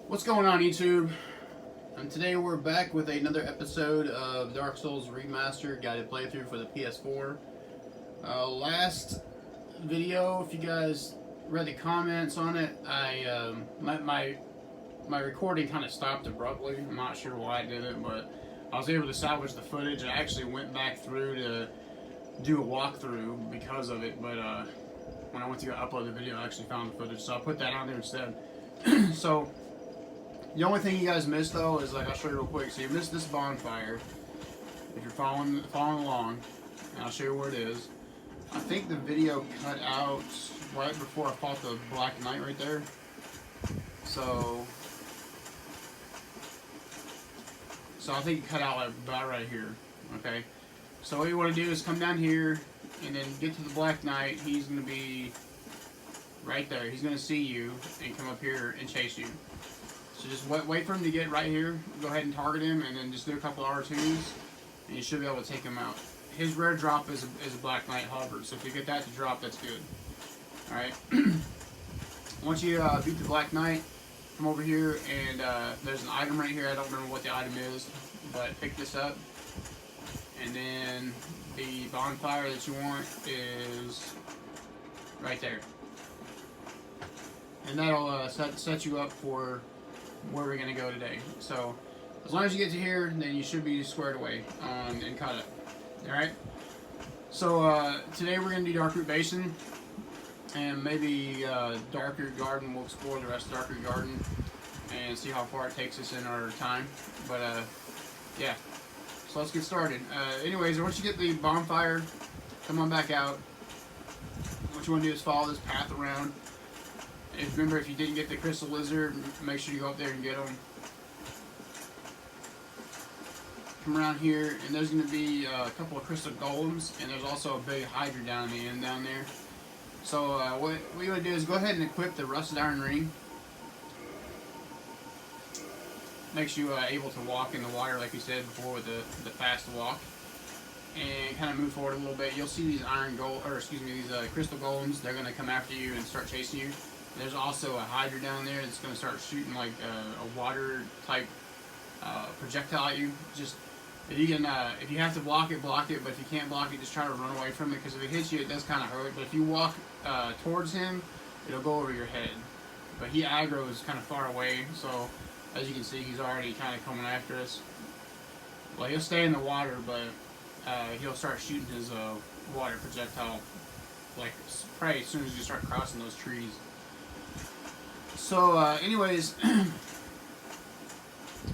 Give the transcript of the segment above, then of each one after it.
What's going on, YouTube? And today we're back with another episode of Dark Souls Remastered guided playthrough for the PS4. Last video, if you guys read the comments on it, my recording kind of stopped abruptly. I'm not sure why I did it, but I was able to salvage the footage. I actually went back through to do a walkthrough because of it, but when I went to go upload the video, I actually found the footage, so I put that on there instead. So the only thing you guys missed though is, like, I'll show you real quick. So you missed this bonfire. If you're following along, and I'll show you where it is. I think the video cut out right before I fought the Black Knight right there. So I think it cut out like about right here. Okay. So what you want to do is come down here and then get to the Black Knight. He's going to be right there. He's going to see you and come up here and chase you. So just wait for him to get right here. Go ahead and target him, and then just do a couple of R2s, and you should be able to take him out. His rare drop is a Black Knight hover, so if you get that to drop, that's good. Alright. Once you beat the Black Knight, come over here, and there's an item right here. I don't remember what the item is, but pick this up. And then the bonfire that you want is right there. And that'll set you up for where we're going to go today. So as long as you get to here, then you should be squared away and caught up. Alright? So today we're going to do Darkroot Basin, and maybe Darkroot Garden. We'll explore the rest of Darkroot Garden and see how far it takes us in our time. But yeah, so let's get started. Anyways, once you get the bonfire, come on back out. What you want to do is follow this path around. And remember, if you didn't get the crystal lizard, make sure you go up there and get them. Come around here, and there's going to be a couple of crystal golems, and there's also a big hydra down the end down there. So what you want to do is go ahead and equip the rusted iron ring. Makes you able to walk in the water, like we said before, with the fast walk. And kind of move forward a little bit. You'll see these these crystal golems. They're going to come after you and start chasing you. There's also a hydra down there that's going to start shooting like a water type projectile at you. Just if you have to block it, block it. But if you can't block it, just try to run away from it, because if it hits you, it does kind of hurt. But if you walk towards him, it'll go over your head. But he aggroes kind of far away, so as you can see, he's already kind of coming after us. Well, he'll stay in the water, but he'll start shooting his water projectile like spray as soon as you start crossing those trees. So, anyways,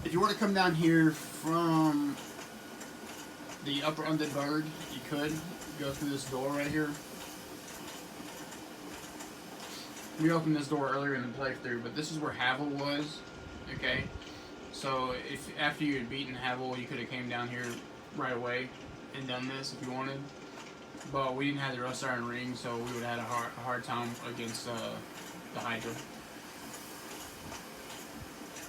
if you were to come down here from the upper undead bird, you could go through this door right here. We opened this door earlier in the playthrough, but this is where Havel was. Okay, so if after you had beaten Havel, you could have came down here right away and done this if you wanted. But we didn't have the rust iron ring, so we would have had a hard time against the Hydra.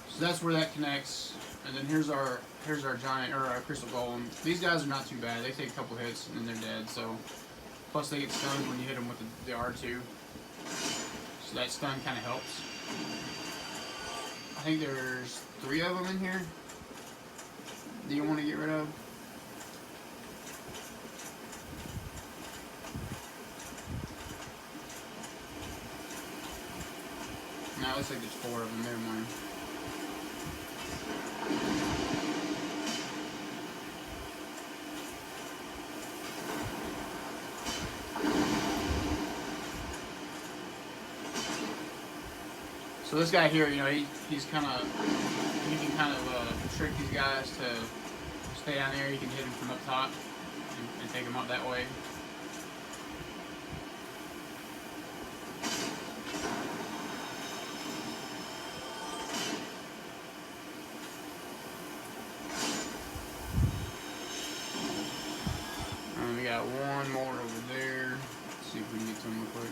So that's where that connects, and then here's our giant, or our crystal golem. These guys are not too bad. They take a couple hits and then they're dead. So plus they get stunned when you hit them with the R2. So that stun kind of helps. I think there's 3 of them in here. Do you want to get rid of? No, it looks like there's 4 of them. Never mind. So this guy here, you know, he's kind of, you can kind of trick these guys to stay down there. You can hit him from up top and take him up that way. And we got one more over there. Let's see if we can get some real quick.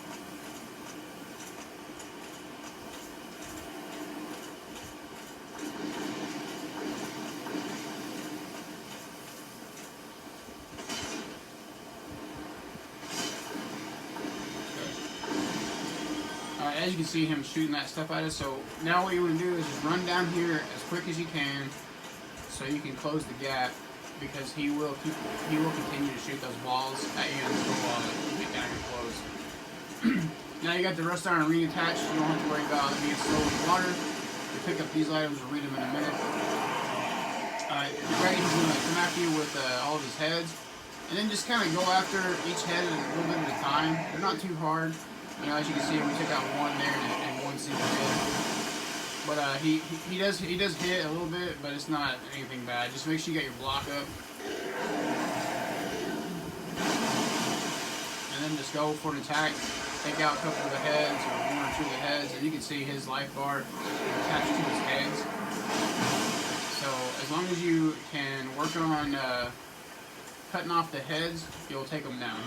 as you can see him shooting that stuff at us. So now what you want to do is just run down here as quick as you can, so you can close the gap, because he will continue to shoot those balls at you until you get down here close. Now you got the rust iron ring attached. You don't have to worry about it being slow in the water. You pick up these items. We'll read them in a minute. Right, he's going to come after you with all of his heads, and then just kind of go after each head a little bit at a time. They're not too hard. You know, as you can see, we took out one there and one single hit. But he does hit a little bit, but it's not anything bad. Just make sure you got your block up, and then just go for an attack. Take out a couple of the heads, or one or two of the heads, and you can see his life bar attached to his heads. So as long as you can work on cutting off the heads, you'll take them down.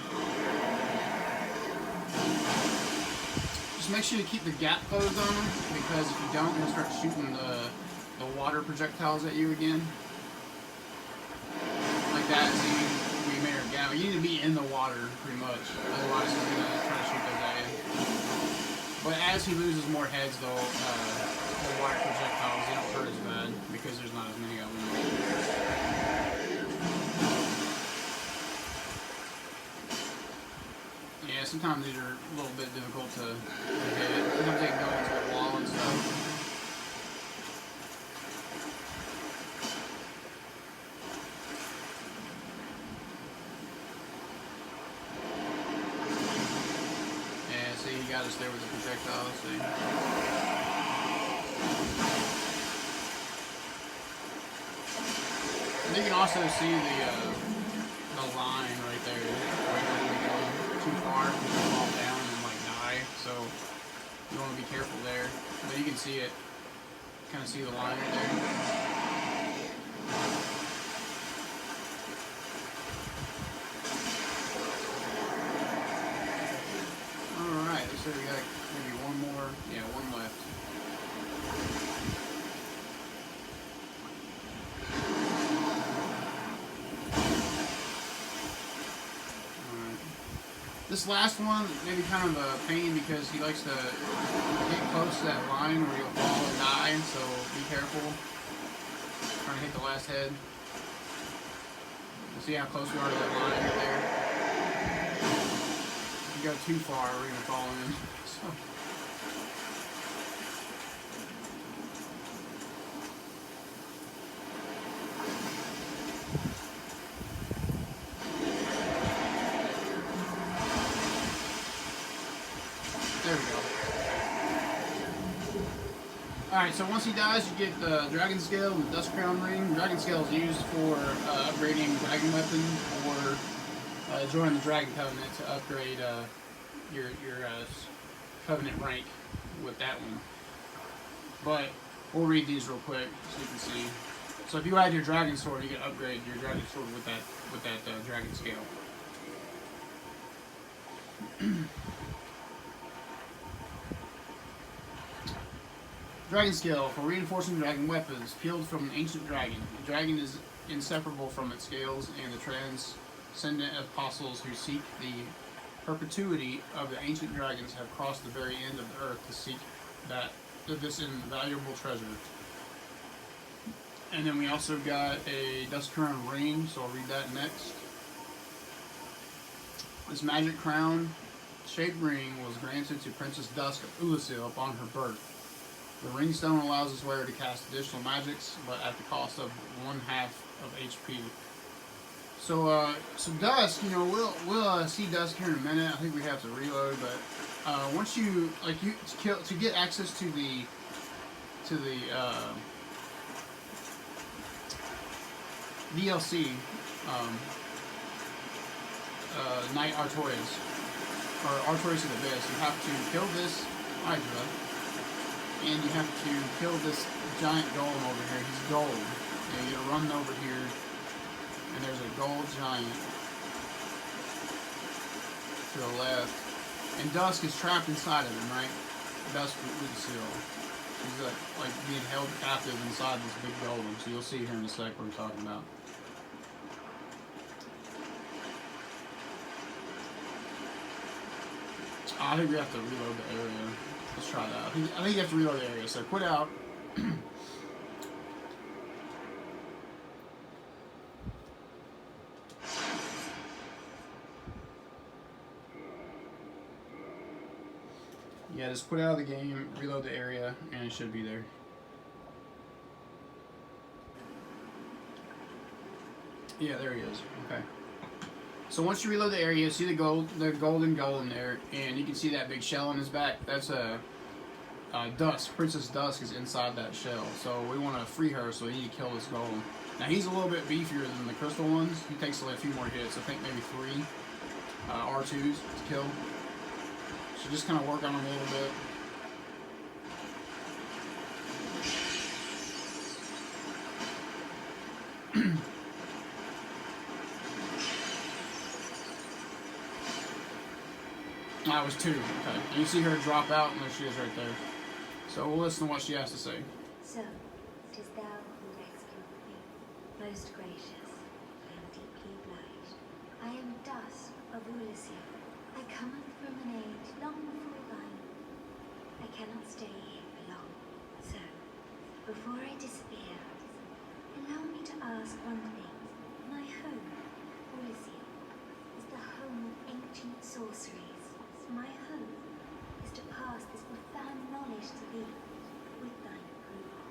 Just make sure you keep the gap closed on them, because if you don't, he'll start shooting the water projectiles at you again. Like that. See, we made our gap. You need to be in the water pretty much, otherwise he's gonna try to shoot those at you. But as he loses more heads, though, the water projectiles, they don't hurt as bad because there's not as many of them. Yeah, sometimes these are a little bit difficult to hit. Sometimes they can go into a wall and stuff. Yeah, see, he got us there with the projectile, see. And you can also see the line right there. Too far, you can fall down and like die, so you want to be careful there. But you can see it, kind of see the line right there. Alright, so we got maybe one more, yeah, one left. This last one may be kind of a pain because he likes to get close to that line where he'll fall and die, so be careful. Trying to hit the last head. You'll see how close we are to that line right there. If you go too far, we're going to fall in. So. There we go. Alright, so once he dies, you get the Dragon Scale and the Dust Crown Ring. Dragon Scale is used for upgrading Dragon Weapon, or joining the Dragon Covenant to upgrade your Covenant rank with that one. But we'll read these real quick so you can see. So if you add your Dragon Sword, you can upgrade your Dragon Sword with that Dragon Scale. Dragon Scale for reinforcing dragon weapons, peeled from an ancient dragon. The dragon is inseparable from its scales, and the transcendent apostles who seek the perpetuity of the ancient dragons have crossed the very end of the earth to seek this invaluable treasure. And then we also got a Dust Crown Ring, so I'll read that next. This magic crown shaped ring was granted to Princess Dusk of Ulasil upon her birth. The ring stone allows its wearer to cast additional magics, but at the cost of 1/2 of HP. So, Dusk, you know, we'll see Dusk here in a minute. I think we have to reload, but once you to get access to the DLC, Knight Artorias, or Artorias of the Abyss, you have to kill this Hydra. And you have to kill this giant golem over here. He's gold. And you gotta run over here, and there's a gold giant to the left. And Dusk is trapped inside of him, right? Dusk with the seal. He's like being held captive inside this big golem. So you'll see here in a sec what I'm talking about. I think we have to reload the area. Let's try that. I think you have to reload the area. So quit out. Yeah, just quit out of the game, reload the area, and it should be there. Yeah, there he is. Okay. So once you reload the area, you see the golden golem there, and you can see that big shell on his back. That's a Dusk. Princess Dusk is inside that shell. So we want to free her, so we need to kill this golem. Now he's a little bit beefier than the crystal ones. He takes a few more hits. I think maybe 3 R2s to kill. So just kind of work on him a little bit. That was 2. Okay. And you see her drop out, and there she is right there. So we'll listen to what she has to say. So, it is thou who rescued me, most gracious. I am deeply obliged. I am Dusk of Ulusia. I cometh from an age long before thine. I cannot stay here for long. So, before I disappear, allow me to ask one thing. My home, Ulusia, is the home of ancient sorceries. My home is to pass this profound knowledge to thee, with thine approval.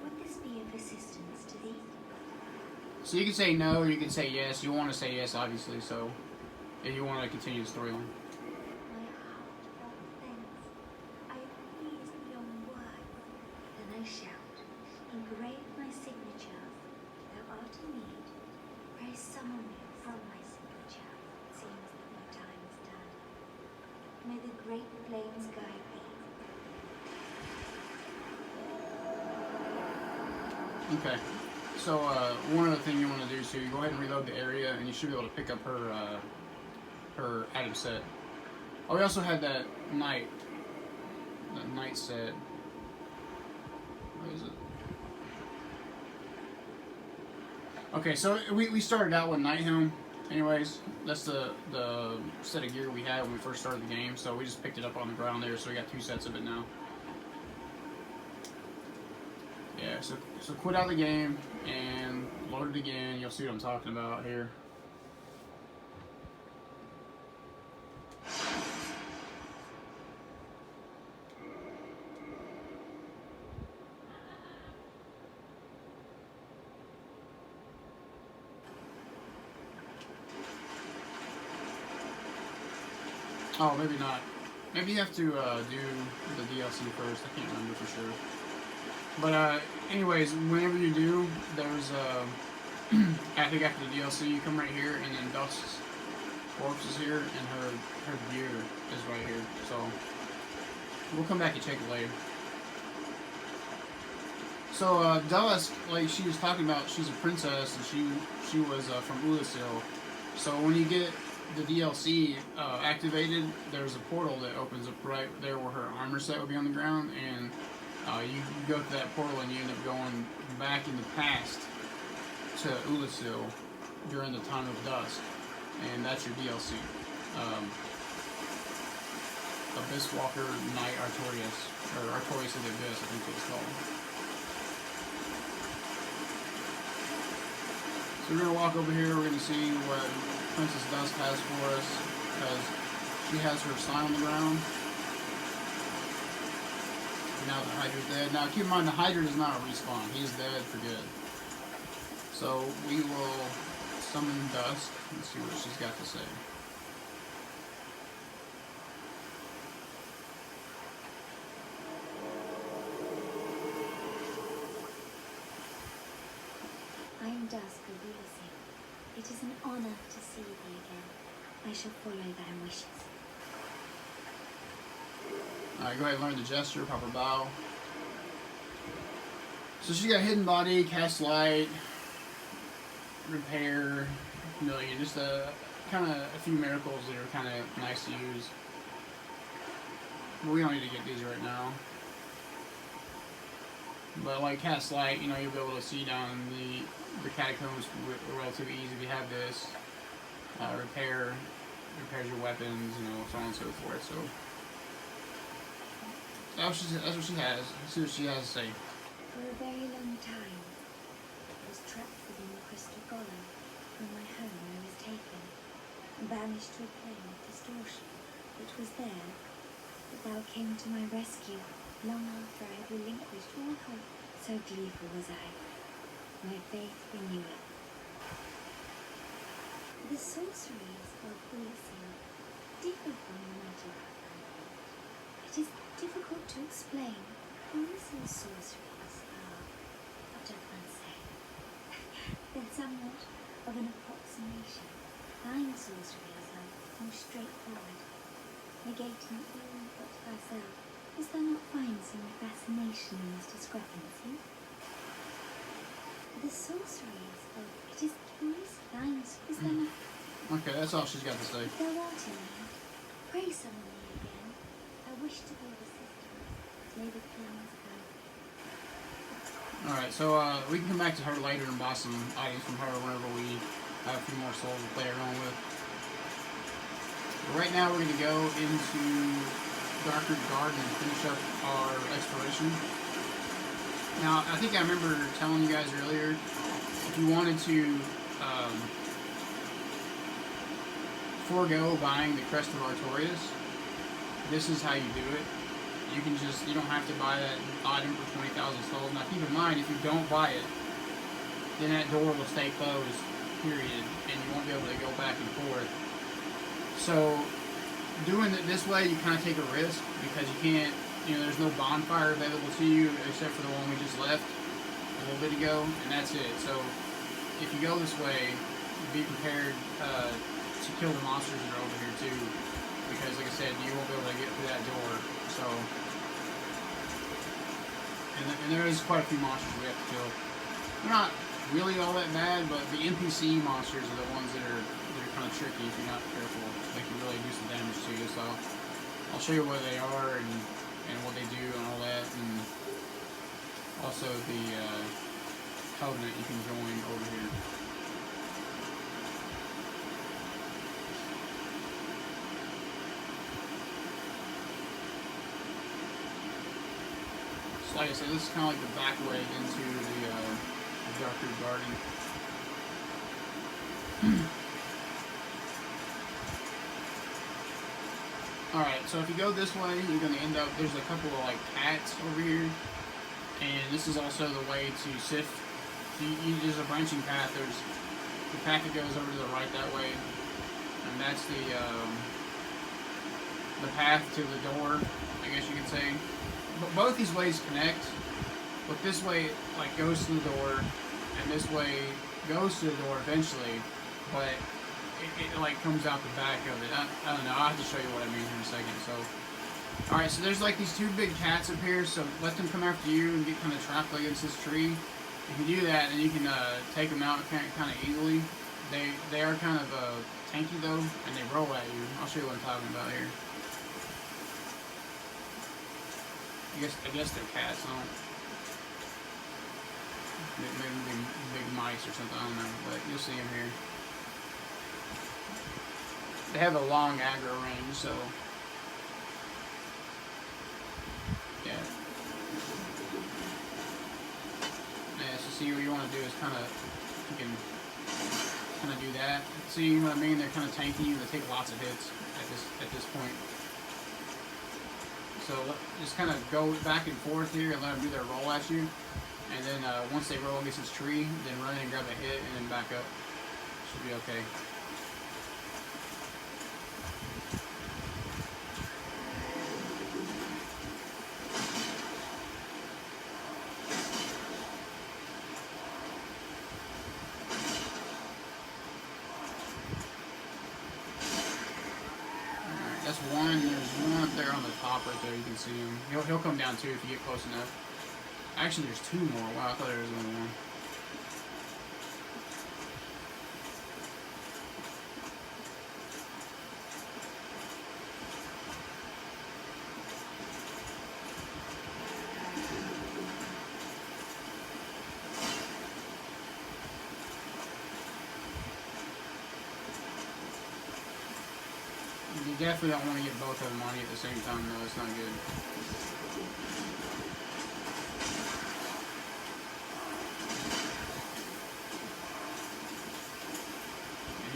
Would this be of assistance to thee? So you can say no, or you can say yes. You want to say yes, obviously, so if you want to continue the storyline. My heartfelt thanks. I am pleased beyond words. Then I shout, engrave my signature. Thou art in need. Pray summon me from my signature. It seems that my time is done. May the great flames guide thee. Okay. So one other thing you want to do, so you go ahead and reload the area, and you should be able to pick up her item set. Oh, we also had that knight set. What is it? Okay, so we started out with Night Helm. Anyways, that's the set of gear we had when we first started the game, so we just picked it up on the ground there, so we got 2 sets of it now. Yeah, so quit out the game and load it again. You'll see what I'm talking about here. Oh, maybe not. Maybe you have to do the DLC first. I can't remember for sure. But anyways, whenever you do, there's I think after the DLC, you come right here, and then Dusk's corpse is here, and her gear is right here. So we'll come back and check it later. So Dusk, like she was talking about, she's a princess, and she was from Ulusil. So when you get the DLC activated, there's a portal that opens up right there where her armor set would be on the ground, and you go to that portal and you end up going back in the past to Ulusil during the time of Dusk, and that's your DLC. Abyss Walker Knight Artorias, or Artorias of the Abyss, I think it's called. So we're gonna walk over here. We're gonna see what Princess Dusk has for us, because she has her sign on the ground. Now the Hydra's dead. Now keep in mind, the Hydra does not respawn. He's dead for good. So we will summon Dusk and see what she's got to say. I am Dusk of Ulusia. It is an honor to see thee again. I shall follow thy wishes. Alright, go ahead and learn the gesture, proper bow. So she got hidden body, cast light, repair, million, just a few miracles that are kind of nice to use. But we don't need to get these right now. But like cast light, you know, you'll be able to see down the catacombs relatively easy if you have this. Repairs your weapons, you know, so on and so forth. So That's what she has. Let's see what she has to say. For a very long time, I was trapped within the crystal golem from my home where I was taken, and banished to a plane of distortion, which was there, but thou came to my rescue, long after I had relinquished all hope. So gleeful was I, my faith renewed. The sorceries of Elysium differ from the magic. It is difficult to explain. Elysium's sorceries are, what does one say? They're somewhat of an approximation. Thine sorceries are more straightforward, negating all but thyself. Does thou not find some fascination in this discrepancy? The sorceries of it is curious. Thine is there not? Okay, that's all she's got to say. If thou art in need, pray summon me again. I wish to be of assistance. May the flames guide me. Alright, so we can come back to her later and buy some items from her whenever we have a few more souls to play around with. But right now we're going to go into Darker Garden and finish up our exploration. Now, I think I remember telling you guys earlier, if you wanted to forego buying the Crest of Artorias, this is how you do it. You don't have to buy that item for 20,000 souls. Now keep in mind, if you don't buy it, then that door will stay closed, period, and you won't be able to go back and forth. So, doing it this way, you kind of take a risk, because you can't, there's no bonfire available to you, except for the one we just left a little bit ago, and that's it. So, if you go this way, be prepared to kill the monsters that are over here too, because like I said, you won't be able to get through that door. So, and there is quite a few monsters we have to kill. They're not really all that bad, but the NPC monsters are the ones that are kind of tricky if you're not careful. They can really do some damage to you. So, I'll show you what they are and what they do and all that, and also the covenant you can join over here. Like I said, this is kind of like the back way into the Darker Garden. Alright, so if you go this way, you're going to end up, there's a couple of like cats over here, and this is also the way to sift. There's a branching path. There's the path that goes over to the right that way, and that's the path to the door, I guess you could say. But both these ways connect, but this way like goes to the door, and this way goes to the door eventually, but it like comes out the back of it. I don't know, I'll have to show you what I mean here in a second. So, alright, so there's like these two big cats up here, so let them come after you and get kind of trapped against this tree. If you do that, then you can take them out kind of easily. They are kind of tanky though, and they roll at you. I'll show you what I'm talking about here. I guess they're cats, I don't. Maybe big mice or something, I don't know, but you'll see them here. They have a long aggro range, so yeah. Yeah, so see what you want to do is you can kind of do that. See what I mean? They're kind of tanky. They take lots of hits at this point. So just kind of go back and forth here and let them do their roll at you. And then once they roll against this tree, then run in and grab a hit and then back up. Should be okay. That's one. There's one up there on the top right there. You can see him. He'll come down too if you get close enough. Actually, there's two more. Wow, I thought there was only one. You definitely don't want to get both of them on you at the same time, though. It's not good.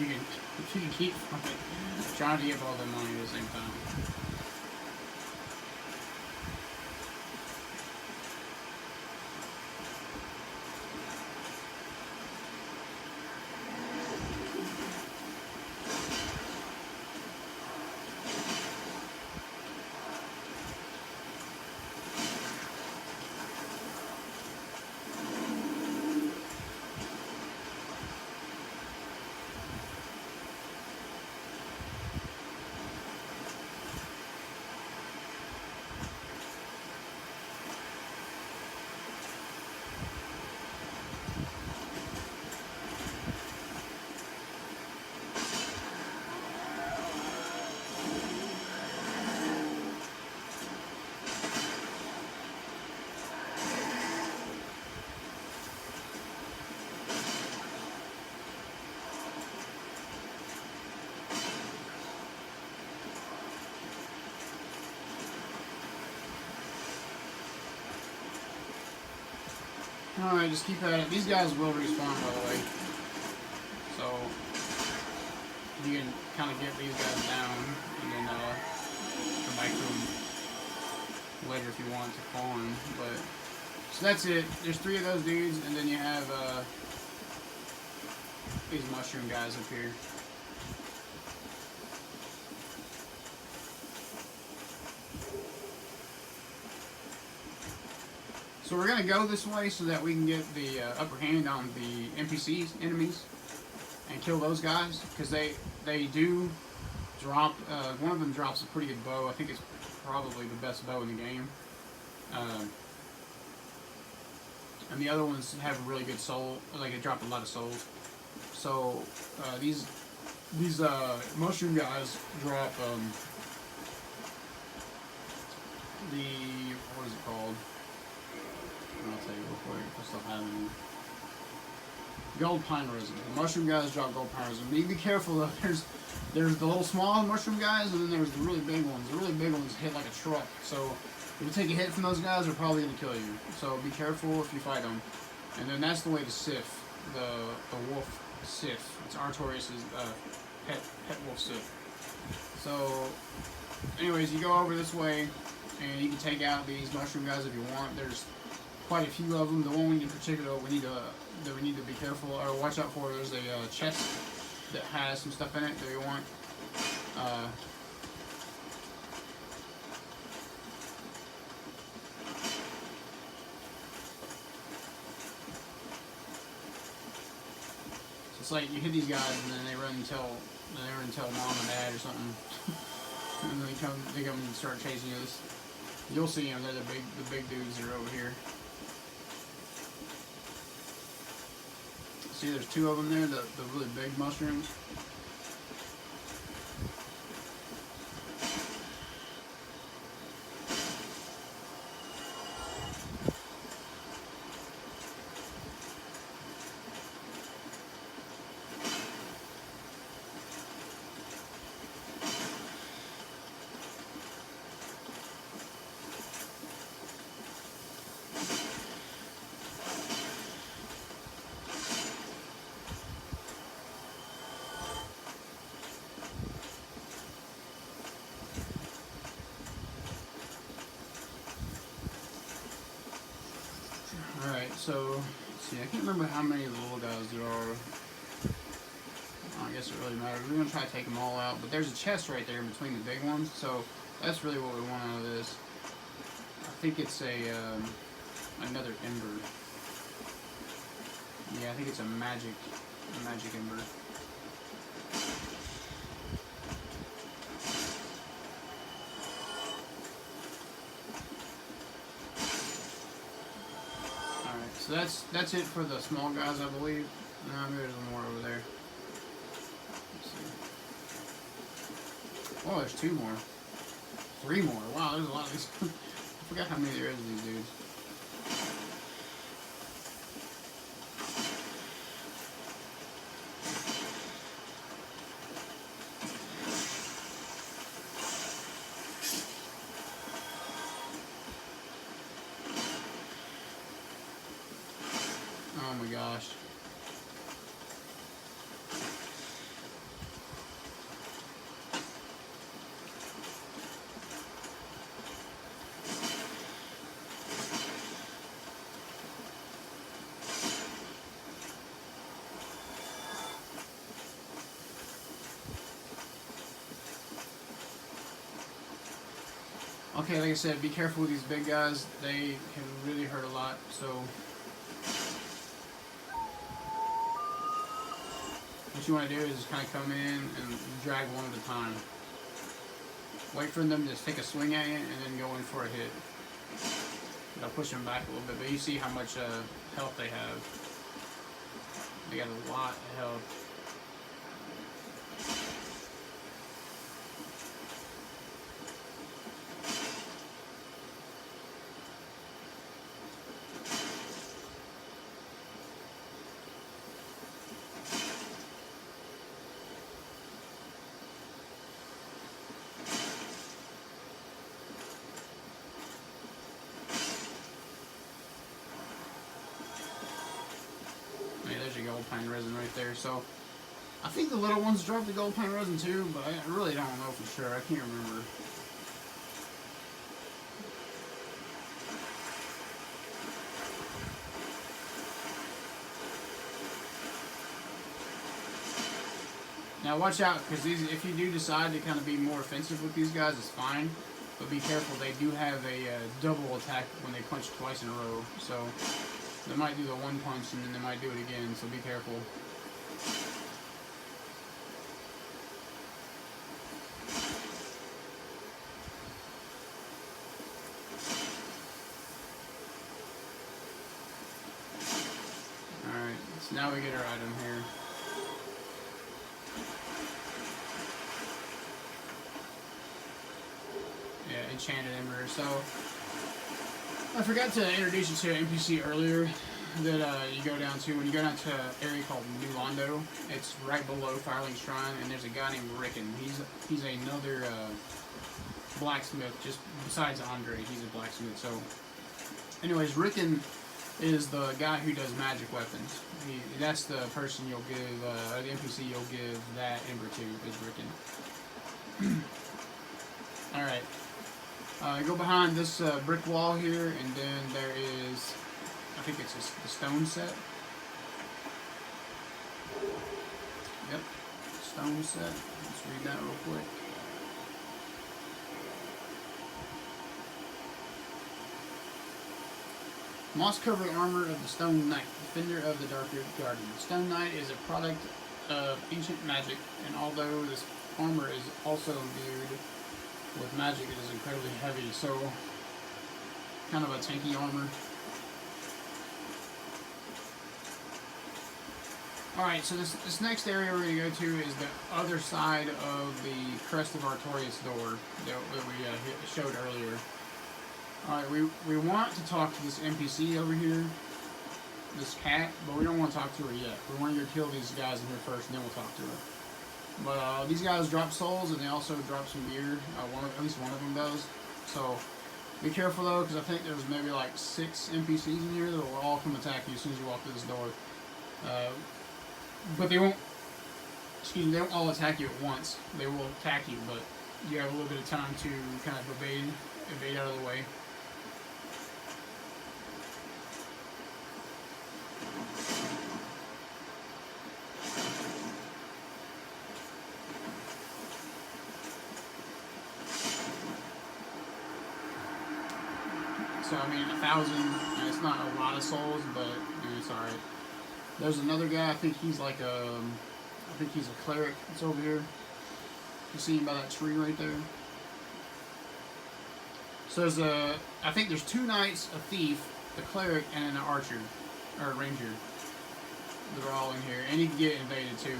you can keep from it, trying to get all the money at the same time. Alright, just keep at it. These guys will respawn, by the way. So, you can kind of get these guys down, and then come back to them later if you want to farm. But, so that's it. There's 3 of those dudes, and then you have these mushroom guys up here. So we're going to go this way so that we can get the upper hand on the NPCs, enemies, and kill those guys, because they do drop, one of them drops a pretty good bow. I think it's probably the best bow in the game. And the other ones have a really good soul, like they drop a lot of souls. So these mushroom guys drop what is it called? I'll tell you real quick if I still have any. Gold pine resin. The mushroom guys drop gold pine resin. Be careful though. There's the little small mushroom guys, and then there's the really big ones. The really big ones hit like a truck. So if you take a hit from those guys, they're probably gonna kill you. So be careful if you fight them. And then that's the way to Sif, the wolf Sif. It's Artorias' pet wolf Sif. So, anyways, you go over this way, and you can take out these mushroom guys if you want. There's quite a few of them. The one in particular that we need to be careful or watch out for. There's a chest that has some stuff in it that we want. So it's like you hit these guys and then they run and tell mom and dad or something, and then they come and start chasing us. You'll see them. They're the big dudes that are over here. See, there's 2 of them there, the really big mushrooms. Alright, so, let's see, I can't remember how many of the little guys there are. I guess it really matters. We're going to try to take them all out, but there's a chest right there in between the big ones, so that's really what we want out of this. I think it's another ember. Yeah, I think it's a magic ember. So that's it for the small guys, I believe. No, maybe there's one more over there. Let's see. Oh, there's 2 more. 3 more. Wow, there's a lot of these. I forgot how many there is of these dudes. Oh my gosh. Okay, like I said, be careful with these big guys. They can really hurt a lot. So what you want to do is just kind of come in and drag one at a time. Wait for them to just take a swing at you and then go in for a hit. I'll push them back a little bit, but you see how much health they have. They got a lot of health. There's your gold pine resin right there. So I think the little ones drop the gold pine resin too, but I really don't know for sure. I can't remember. Now watch out, because if you do decide to kind of be more offensive with these guys, it's fine. But be careful, they do have a double attack when they punch twice in a row. So they might do the one punch and then they might do it again, so be careful. Alright, so now we get our item here. Yeah, Enchanted Ember. So I forgot to introduce you to an NPC earlier that you go down to. When you go down to an area called New Londo, it's right below Firelink Shrine, and there's a guy named Rickon. He's another blacksmith, just besides Andre. He's a blacksmith. So, anyways, Rickon is the guy who does magic weapons. That's the person you'll give, the NPC you'll give that ember to, is Rickon. Alright. Go behind this brick wall here, and then there is, I think it's the stone set. Yep, stone set. Let's read that real quick. Moss-covered armor of the Stone Knight, defender of the Dark Garden. The Stone Knight is a product of ancient magic, and although this armor is also imbued with magic, it is incredibly heavy, so kind of a tanky armor. Alright, so this next area we're going to go to is the other side of the Crest of Artorias door that we showed earlier. Alright, we want to talk to this NPC over here, this cat, but we don't want to talk to her yet. We want to go kill these guys in here first, and then we'll talk to her. But these guys drop souls, and they also drop some gear. At least one of them does. So be careful though, because I think there's maybe like 6 NPCs in here that will all come attack you as soon as you walk through this door. But they won't. Excuse me, they won't all attack you at once. They will attack you, but you have a little bit of time to kind of evade out of the way. So I mean, 1,000. It's not a lot of souls, but it's all right. There's another guy. I think he's like I think he's a cleric. It's over here. You see him by that tree right there. So there's I think there's 2 knights, a thief, a cleric, and an archer or a ranger. They're all in here, and you can get invaded too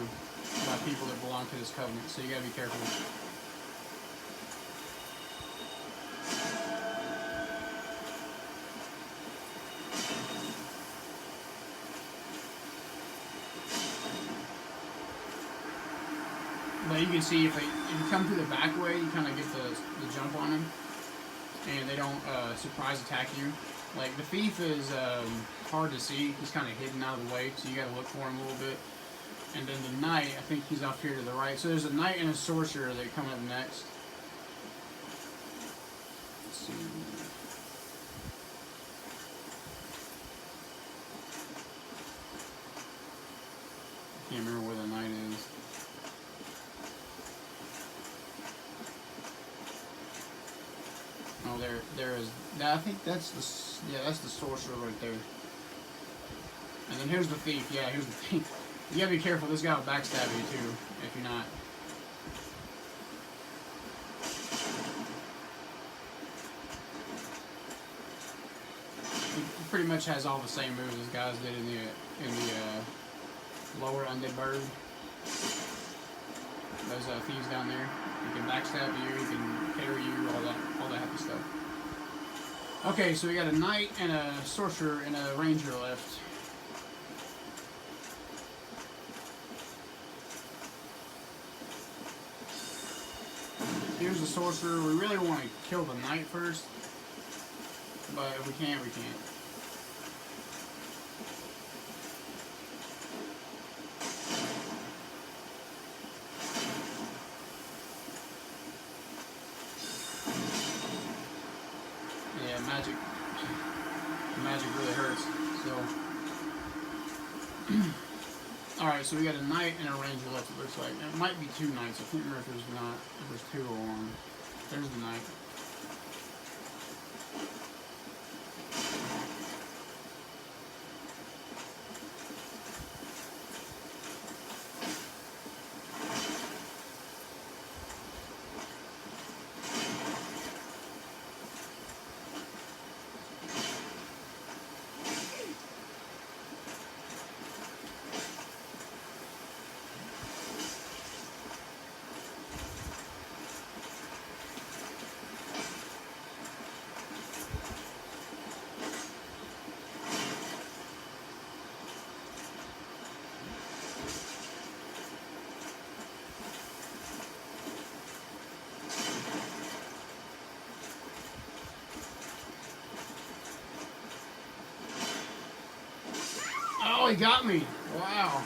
by people that belong to this covenant. So you gotta be careful. But you can see if you come through the back way, you kind of get the jump on them, and they don't surprise attack you. Like the thief is hard to see; he's kind of hidden out of the way, so you got to look for him a little bit. And then the knight, I think he's off here to the right. So there's a knight and a sorcerer that come up next. Let's see. I can't remember where the knight is. Oh, there is. Now I think that's that's the sorcerer right there. And then here's the thief. Yeah, here's the thief. You gotta be careful. This guy will backstab you too if you're not. He pretty much has all the same moves as guys did in the lower undead bird. Those thieves down there. He can backstab you. He can carry you. All that happy stuff. Okay, so we got a knight and a sorcerer and a ranger left. Here's the sorcerer. We really want to kill the knight first, but if we can't, we can't. Yeah, magic really hurts. So, alright, so we got a knight and a ranger left, it looks like. It might be two knights. I can't remember if there's two or one. There's the knight. Oh, he got me! Wow.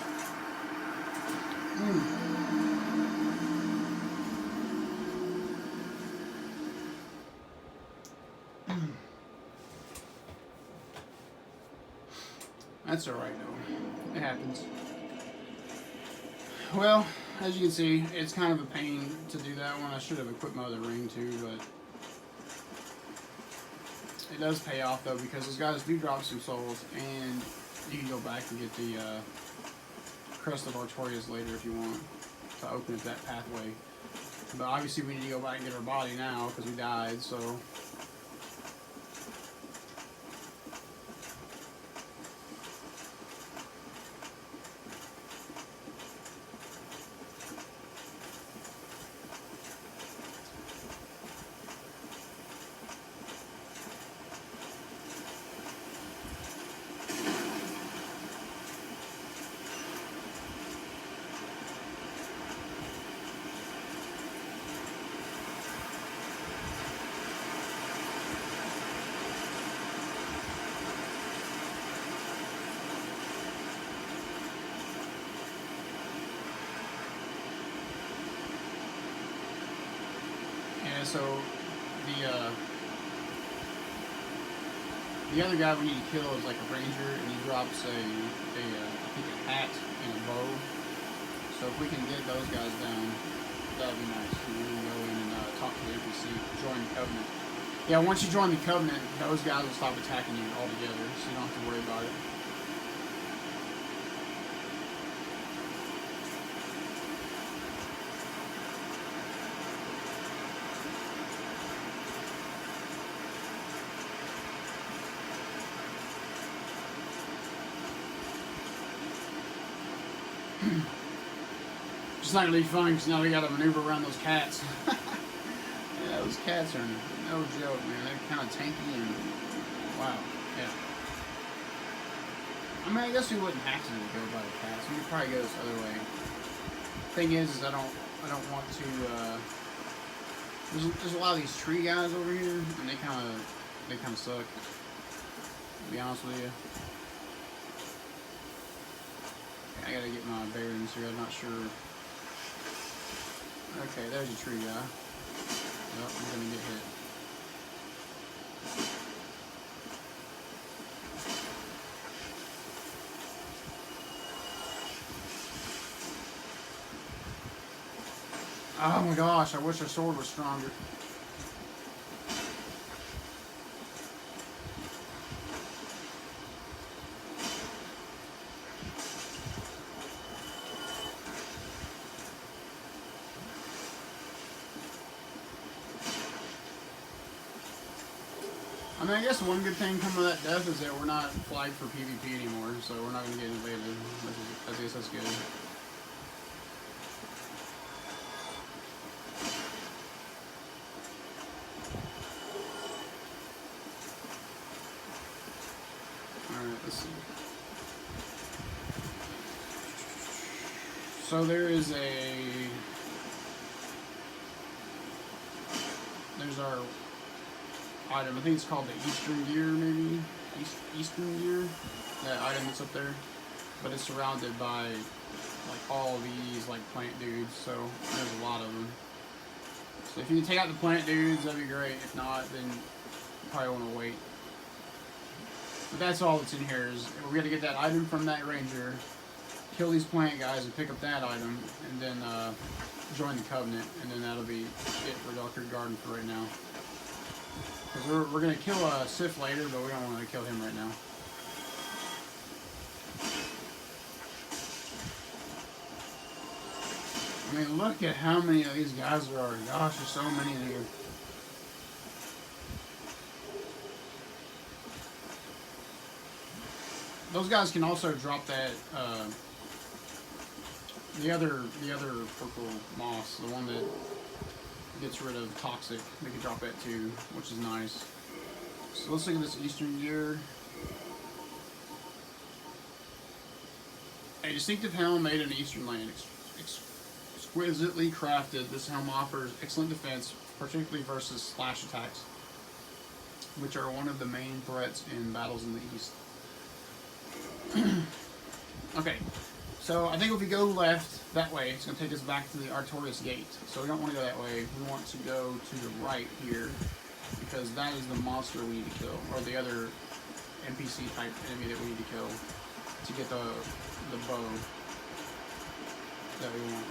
That's alright though. It happens. Well, as you can see, it's kind of a pain to do that one. I should have equipped my other ring too, but it does pay off though, because those guys do drop some souls, and you can go back and get the Crest of Artorias later if you want to open up that pathway. But obviously we need to go back and get our body now because we died, so. So the other guy we need to kill is like a ranger, and he drops I think a hat and a bow. So if we can get those guys down, that would be nice. And we can go in and talk to the NPC, join the Covenant. Yeah, once you join the Covenant, those guys will stop attacking you altogether, so you don't have to worry about it. It's not gonna be fun because now we gotta maneuver around those cats. Yeah, those cats are no joke, man. They're kind of tanky and wow, yeah. I mean, I guess we wouldn't have to go by the cats. We could probably go this other way. Thing is I don't want to. There's a lot of these tree guys over here, and they kind of suck. To be honest with you. I gotta get my bearings here, I'm not sure. Okay, there's a tree guy. Yep, I'm gonna get hit. Oh my gosh, I wish our sword was stronger. I mean, I guess one good thing coming with that death is that we're not flagged for PvP anymore, so we're not going to get invaded. I guess that's good. Alright, let's see. So there's our item. I think it's called the Eastern Gear, maybe? Eastern Gear? That item that's up there. But it's surrounded by, like, all these, like, plant dudes, so there's a lot of them. So if you can take out the plant dudes, that'd be great. If not, then you probably want to wait. But that's all that's in here is we're going to get that item from that ranger, kill these plant guys and pick up that item, and then join the Covenant, and then that'll be it for Doctor Garden for right now. Because we're going to kill Sif later, but we don't want to kill him right now. I mean, look at how many of these guys there are. Gosh, there's so many in here. Those guys can also drop that, the other purple moss, the one that gets rid of toxic. They can drop that too, which is nice. So let's look at this Eastern Gear. A distinctive helm made in Eastern land. Exquisitely crafted, this helm offers excellent defense, particularly versus slash attacks, which are one of the main threats in battles in the East. Okay, so I think if we go left that way, it's going to take us back to the Artorias Gate. So we don't want to go that way. We want to go to the right here, because that is the monster we need to kill, or the other NPC type enemy that we need to kill to get the bow that we want.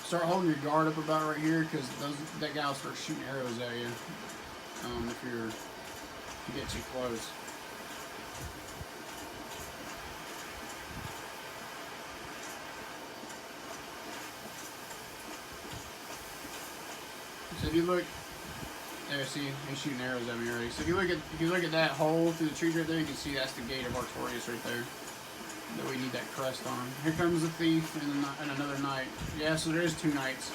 Start holding your guard up about right here, because that guy will start shooting arrows at you if you get too close. So if you look there, see he's shooting arrows at me already. So if you look at that hole through the trees right there, you can see that's the gate of Artorias right there. That we need that crest on. Here comes the thief and another knight. Yeah, so there's two knights.